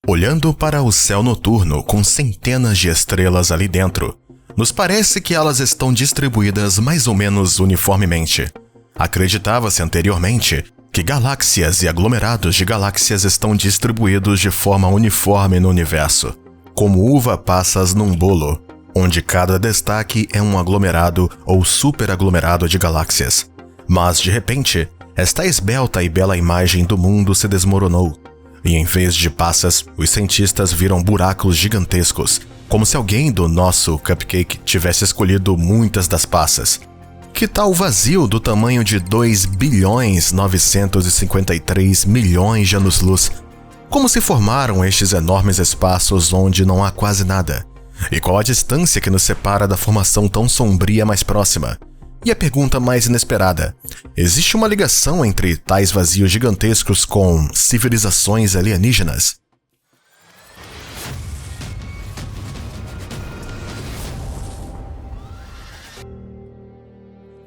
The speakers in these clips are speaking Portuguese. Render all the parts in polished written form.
Olhando para o céu noturno com centenas de estrelas ali dentro, nos parece que elas estão distribuídas mais ou menos uniformemente. Acreditava-se anteriormente que galáxias e aglomerados de galáxias estão distribuídos de forma uniforme no universo, como uva passas num bolo, onde cada destaque é um aglomerado ou superaglomerado de galáxias. Mas, de repente, esta esbelta e bela imagem do mundo se desmoronou, e em vez de passas, os cientistas viram buracos gigantescos, como se alguém do nosso cupcake tivesse escolhido muitas das passas. Que tal o vazio do tamanho de 2.953.000.000 de anos-luz? Como se formaram estes enormes espaços onde não há quase nada? E qual a distância que nos separa da formação tão sombria mais próxima? E a pergunta mais inesperada: existe uma ligação entre tais vazios gigantescos com civilizações alienígenas?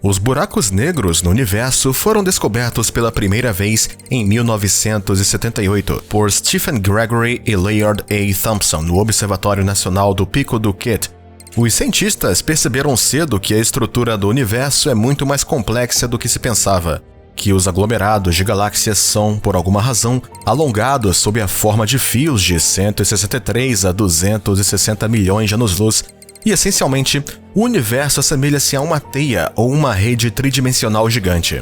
Os buracos negros no universo foram descobertos pela primeira vez em 1978 por Stephen Gregory e Leonard A. Thompson no Observatório Nacional do Pico do Kit. Os cientistas perceberam cedo que a estrutura do universo é muito mais complexa do que se pensava, que os aglomerados de galáxias são, por alguma razão, alongados sob a forma de fios de 163 a 260 milhões de anos-luz, e, essencialmente, o universo assemelha-se a uma teia ou uma rede tridimensional gigante.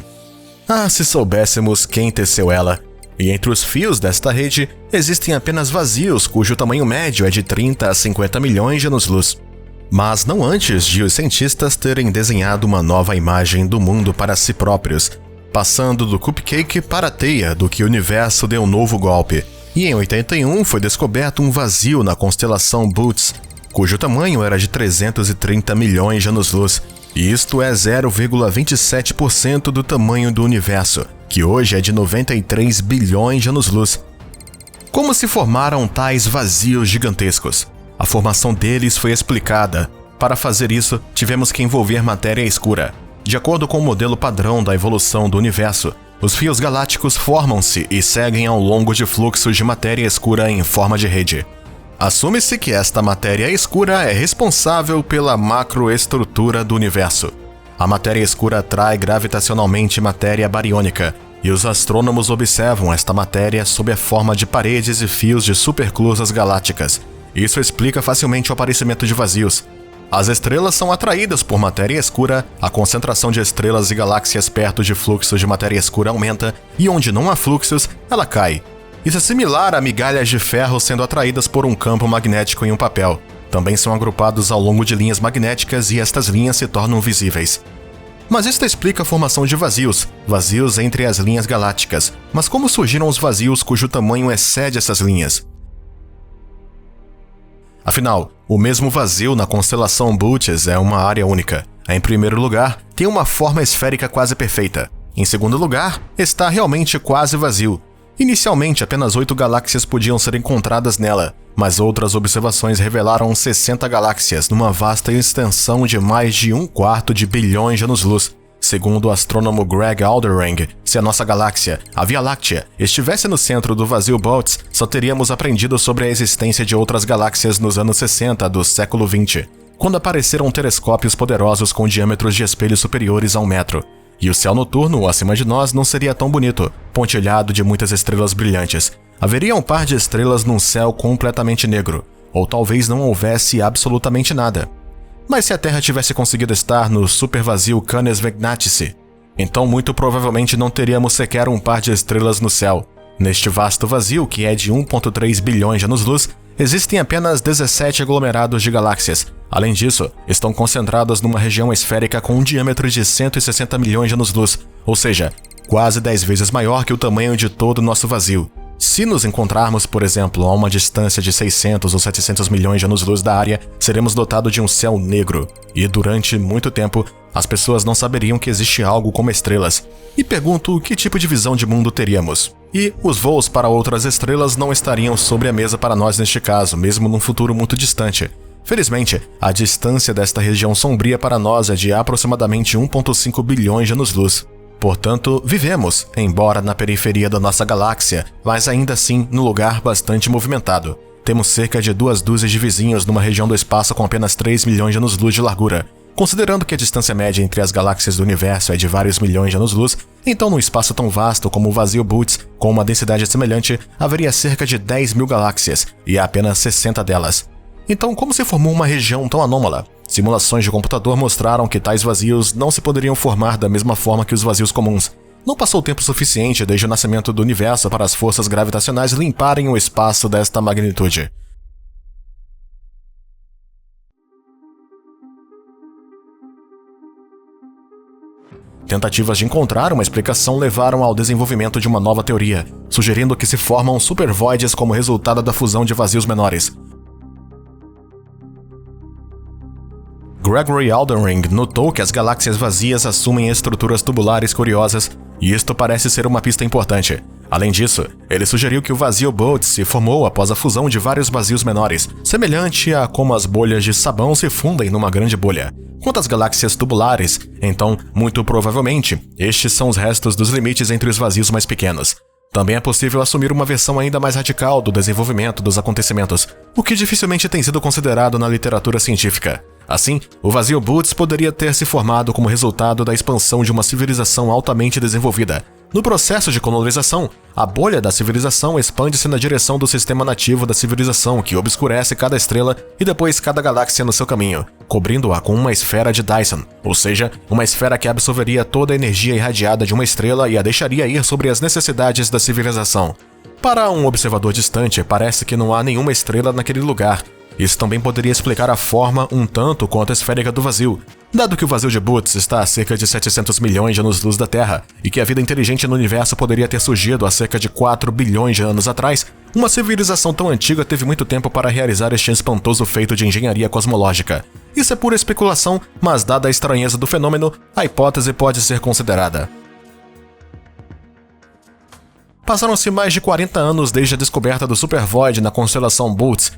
Ah, se soubéssemos quem teceu ela! E entre os fios desta rede, existem apenas vazios cujo tamanho médio é de 30 a 50 milhões de anos-luz. Mas não antes de os cientistas terem desenhado uma nova imagem do mundo para si próprios, passando do cupcake para a teia do que o universo deu um novo golpe. E em 81 foi descoberto um vazio na constelação Bootes, cujo tamanho era de 330 milhões de anos-luz, e isto é 0,27% do tamanho do universo, que hoje é de 93 bilhões de anos-luz. Como se formaram tais vazios gigantescos? A formação deles foi explicada. Para fazer isso, tivemos que envolver matéria escura. De acordo com o modelo padrão da evolução do universo, os fios galácticos formam-se e seguem ao longo de fluxos de matéria escura em forma de rede. Assume-se que esta matéria escura é responsável pela macroestrutura do universo. A matéria escura atrai gravitacionalmente matéria bariônica, e os astrônomos observam esta matéria sob a forma de paredes e fios de superclusas galácticas. Isso explica facilmente o aparecimento de vazios. As estrelas são atraídas por matéria escura, a concentração de estrelas e galáxias perto de fluxos de matéria escura aumenta, e onde não há fluxos, ela cai. Isso é similar a migalhas de ferro sendo atraídas por um campo magnético em um papel. Também são agrupados ao longo de linhas magnéticas e estas linhas se tornam visíveis. Mas isto explica a formação de vazios entre as linhas galácticas. Mas como surgiram os vazios cujo tamanho excede essas linhas? Afinal, o mesmo vazio na constelação Bootes é uma área única. Em primeiro lugar, tem uma forma esférica quase perfeita. Em segundo lugar, está realmente quase vazio. Inicialmente, apenas 8 galáxias podiam ser encontradas nela, mas outras observações revelaram 60 galáxias numa vasta extensão de mais de 1/4 de bilhões de anos-luz. Segundo o astrônomo Greg Aldering, se a nossa galáxia, a Via Láctea, estivesse no centro do vazio Bootes, só teríamos aprendido sobre a existência de outras galáxias nos anos 60 do século XX, quando apareceram telescópios poderosos com diâmetros de espelho superiores a 1 metro. E o céu noturno acima de nós não seria tão bonito, pontilhado de muitas estrelas brilhantes. Haveria um par de estrelas num céu completamente negro, ou talvez não houvesse absolutamente nada. Mas se a Terra tivesse conseguido estar no supervazio Canes Venatici, então muito provavelmente não teríamos sequer um par de estrelas no céu. Neste vasto vazio, que é de 1,3 bilhões de anos-luz, existem apenas 17 aglomerados de galáxias. Além disso, estão concentradas numa região esférica com um diâmetro de 160 milhões de anos-luz, ou seja, quase 10 vezes maior que o tamanho de todo o nosso vazio. Se nos encontrarmos, por exemplo, a uma distância de 600 ou 700 milhões de anos-luz da área, seremos dotados de um céu negro. E durante muito tempo, as pessoas não saberiam que existe algo como estrelas. E pergunto que tipo de visão de mundo teríamos. E os voos para outras estrelas não estariam sobre a mesa para nós neste caso, mesmo num futuro muito distante. Felizmente, a distância desta região sombria para nós é de aproximadamente 1,5 bilhões de anos-luz. Portanto, vivemos, embora na periferia da nossa galáxia, mas ainda assim num lugar bastante movimentado. Temos cerca de 2 dúzias de vizinhos numa região do espaço com apenas 3 milhões de anos-luz de largura. Considerando que a distância média entre as galáxias do universo é de vários milhões de anos-luz, então num espaço tão vasto como o vazio Bootes, com uma densidade semelhante, haveria cerca de 10 mil galáxias, e há apenas 60 delas. Então, como se formou uma região tão anômala? Simulações de computador mostraram que tais vazios não se poderiam formar da mesma forma que os vazios comuns. Não passou tempo suficiente desde o nascimento do universo para as forças gravitacionais limparem o espaço desta magnitude. Tentativas de encontrar uma explicação levaram ao desenvolvimento de uma nova teoria, sugerindo que se formam supervoids como resultado da fusão de vazios menores. Gregory Aldering notou que as galáxias vazias assumem estruturas tubulares curiosas, e isto parece ser uma pista importante. Além disso, ele sugeriu que o vazio Bootes se formou após a fusão de vários vazios menores, semelhante a como as bolhas de sabão se fundem numa grande bolha. Quanto às galáxias tubulares, então, muito provavelmente, estes são os restos dos limites entre os vazios mais pequenos. Também é possível assumir uma versão ainda mais radical do desenvolvimento dos acontecimentos, o que dificilmente tem sido considerado na literatura científica. Assim, o vazio Bootes poderia ter se formado como resultado da expansão de uma civilização altamente desenvolvida. No processo de colonização, a bolha da civilização expande-se na direção do sistema nativo da civilização, que obscurece cada estrela e depois cada galáxia no seu caminho, cobrindo-a com uma esfera de Dyson, ou seja, uma esfera que absorveria toda a energia irradiada de uma estrela e a deixaria ir sobre as necessidades da civilização. Para um observador distante, parece que não há nenhuma estrela naquele lugar. Isso também poderia explicar a forma um tanto quanto esférica do vazio, dado que o vazio de Bootes está a cerca de 700 milhões de anos-luz da Terra, e que a vida inteligente no universo poderia ter surgido há cerca de 4 bilhões de anos atrás. Uma civilização tão antiga teve muito tempo para realizar este espantoso feito de engenharia cosmológica. Isso é pura especulação, mas dada a estranheza do fenômeno, a hipótese pode ser considerada. Passaram-se mais de 40 anos desde a descoberta do supervoid na constelação Bootes.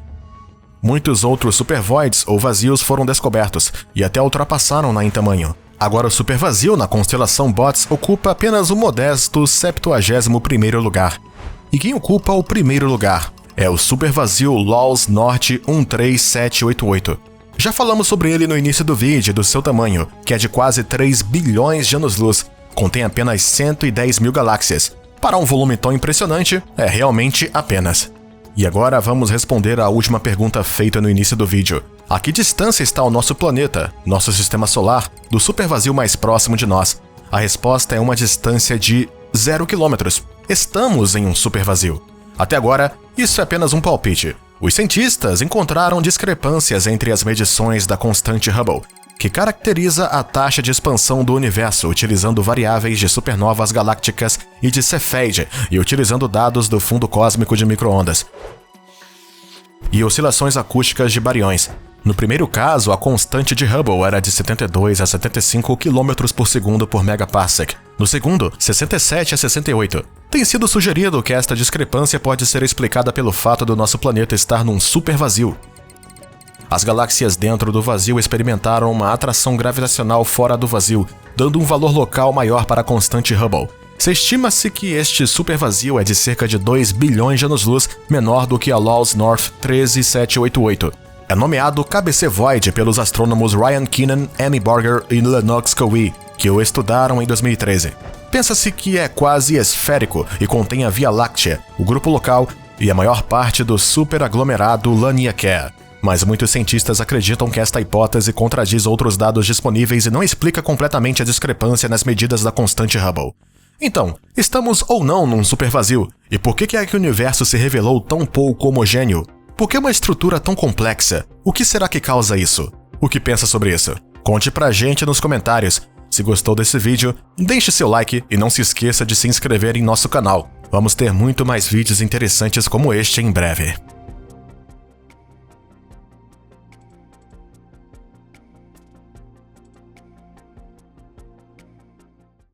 Muitos outros supervoids ou vazios foram descobertos e até ultrapassaram em tamanho. Agora o supervazio na constelação Bootes ocupa apenas o modesto 71º lugar. E quem ocupa o primeiro lugar? É o supervazio LOLS Norte 13788. Já falamos sobre ele no início do vídeo, do seu tamanho, que é de quase 3 bilhões de anos-luz. Contém apenas 110 mil galáxias. Para um volume tão impressionante, é realmente apenas. E agora vamos responder à última pergunta feita no início do vídeo. A que distância está o nosso planeta, nosso sistema solar, do supervazio mais próximo de nós? A resposta é uma distância de 0 km. Estamos em um supervazio. Até agora, isso é apenas um palpite. Os cientistas encontraram discrepâncias entre as medições da constante Hubble, que caracteriza a taxa de expansão do universo utilizando variáveis de supernovas galácticas e de Cepheid e utilizando dados do fundo cósmico de micro-ondas e oscilações acústicas de bariões. No primeiro caso, a constante de Hubble era de 72 a 75 km por segundo por megaparsec. No segundo, 67 a 68. Tem sido sugerido que esta discrepância pode ser explicada pelo fato do nosso planeta estar num supervazio. As galáxias dentro do vazio experimentaram uma atração gravitacional fora do vazio, dando um valor local maior para a constante Hubble. Se estima-se que este supervazio é de cerca de 2 bilhões de anos-luz, menor do que a LOLS North 13788. É nomeado KBC Void pelos astrônomos Ryan Keenan, Amy Borger e Lennox Cowie, que o estudaram em 2013. Pensa-se que é quase esférico e contém a Via Láctea, o grupo local e a maior parte do superaglomerado Laniakea. Mas muitos cientistas acreditam que esta hipótese contradiz outros dados disponíveis e não explica completamente a discrepância nas medidas da constante Hubble. Então, estamos ou não num supervazio? E por que é que o universo se revelou tão pouco homogêneo? Por que uma estrutura tão complexa? O que será que causa isso? O que pensa sobre isso? Conte pra gente nos comentários. Se gostou desse vídeo, deixe seu like e não se esqueça de se inscrever em nosso canal. Vamos ter muito mais vídeos interessantes como este em breve.